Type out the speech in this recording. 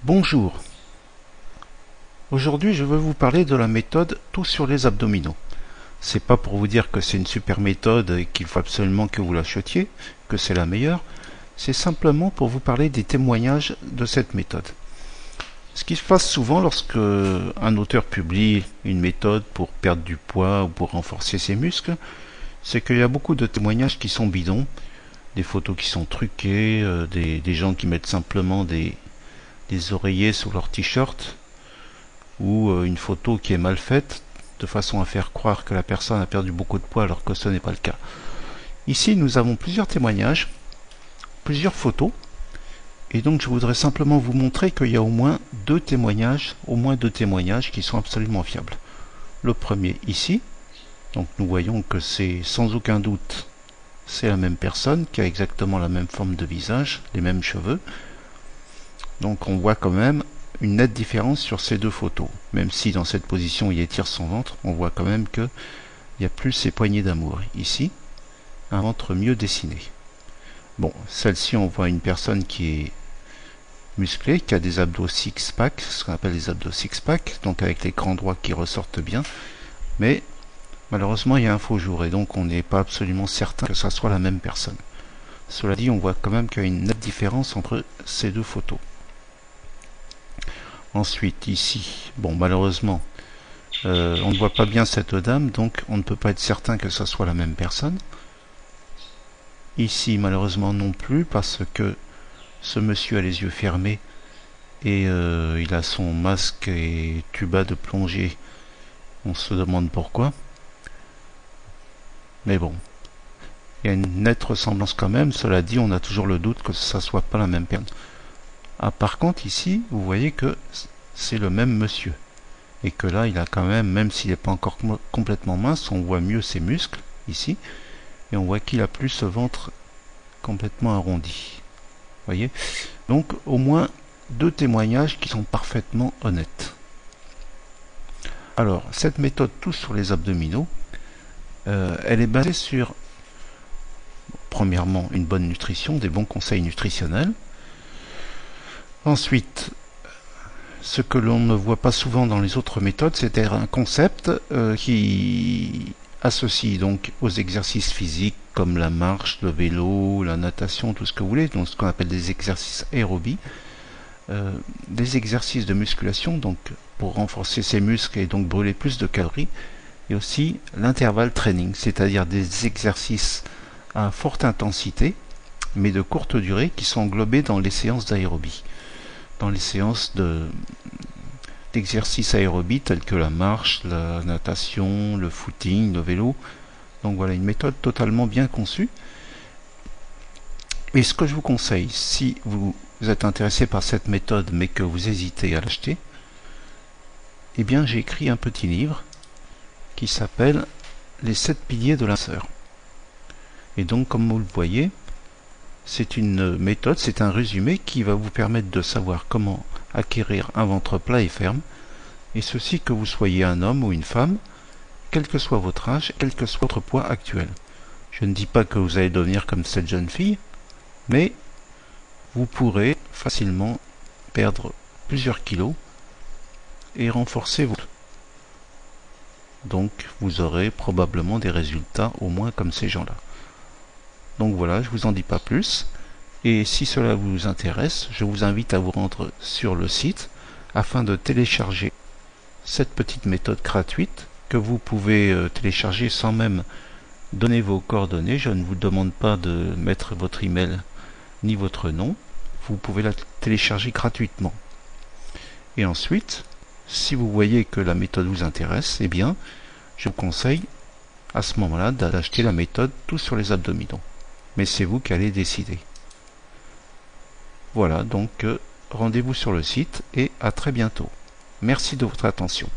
Bonjour. Aujourd'hui, je veux vous parler de la méthode tout sur les abdominaux. C'est pas pour vous dire que c'est une super méthode et qu'il faut absolument que vous l'achetiez, que c'est la meilleure. C'est simplement pour vous parler des témoignages de cette méthode. Ce qui se passe souvent lorsque un auteur publie une méthode pour perdre du poids ou pour renforcer ses muscles, c'est qu'il y a beaucoup de témoignages qui sont bidons, des photos qui sont truquées, des gens qui mettent simplement des oreillers sous leur t-shirt, ou une photo qui est mal faite, de façon à faire croire que la personne a perdu beaucoup de poids alors que ce n'est pas le cas. Ici, nous avons plusieurs témoignages, plusieurs photos, et donc je voudrais simplement vous montrer qu'il y a au moins deux témoignages qui sont absolument fiables. Le premier ici, donc nous voyons que c'est sans aucun doute, c'est la même personne qui a exactement la même forme de visage, les mêmes cheveux. Donc on voit quand même une nette différence sur ces deux photos. Même si dans cette position il étire son ventre, on voit quand même qu'il n'y a plus ses poignées d'amour. Ici, un ventre mieux dessiné. Bon, celle-ci on voit une personne qui est musclée, qui a des abdos six-pack, ce qu'on appelle les abdos six-pack, donc avec les crans droits qui ressortent bien. Mais malheureusement il y a un faux jour et donc on n'est pas absolument certain que ça soit la même personne. Cela dit, on voit quand même qu'il y a une nette différence entre ces deux photos. Ensuite, ici, bon, malheureusement, on ne voit pas bien cette dame, donc on ne peut pas être certain que ce soit la même personne. Ici, malheureusement non plus, parce que ce monsieur a les yeux fermés et il a son masque et tuba de plongée. On se demande pourquoi. Mais bon, il y a une nette ressemblance quand même. Cela dit, on a toujours le doute que ça soit pas la même personne. Ah, par contre, ici, vous voyez que c'est le même monsieur. Et que là, il a quand même s'il n'est pas encore complètement mince, on voit mieux ses muscles, ici. Et on voit qu'il a plus ce ventre complètement arrondi. Vous voyez? Donc, au moins deux témoignages qui sont parfaitement honnêtes. Alors, cette méthode tous sur les abdominaux, elle est basée sur, premièrement, une bonne nutrition, des bons conseils nutritionnels. Ensuite, ce que l'on ne voit pas souvent dans les autres méthodes, c'est un concept qui associe donc aux exercices physiques comme la marche, le vélo, la natation, tout ce que vous voulez, donc ce qu'on appelle des exercices aérobies, des exercices de musculation, donc pour renforcer ses muscles et donc brûler plus de calories, et aussi l'intervalle training, c'est-à-dire des exercices à forte intensité, mais de courte durée, qui sont englobés dans les séances d'aérobie. Dans les séances d'exercices aérobie tels que la marche, la natation, le footing, le vélo. Donc voilà, une méthode totalement bien conçue. Et ce que je vous conseille, si vous êtes intéressé par cette méthode mais que vous hésitez à l'acheter, eh bien j'ai écrit un petit livre qui s'appelle Les 7 piliers de la minceur. Et donc comme vous le voyez, c'est une méthode, c'est un résumé qui va vous permettre de savoir comment acquérir un ventre plat et ferme, et ceci que vous soyez un homme ou une femme, quel que soit votre âge, quel que soit votre poids actuel. Je ne dis pas que vous allez devenir comme cette jeune fille, mais vous pourrez facilement perdre plusieurs kilos et renforcer votre. Donc vous aurez probablement des résultats au moins comme ces gens-là. Donc voilà, je vous en dis pas plus. Et si cela vous intéresse, je vous invite à vous rendre sur le site afin de télécharger cette petite méthode gratuite que vous pouvez télécharger sans même donner vos coordonnées. Je ne vous demande pas de mettre votre email ni votre nom. Vous pouvez la télécharger gratuitement. Et ensuite, si vous voyez que la méthode vous intéresse, eh bien, je vous conseille à ce moment-là d'acheter la méthode tout sur les abdominaux. Mais c'est vous qui allez décider. Voilà, donc rendez-vous sur le site et à très bientôt. Merci de votre attention.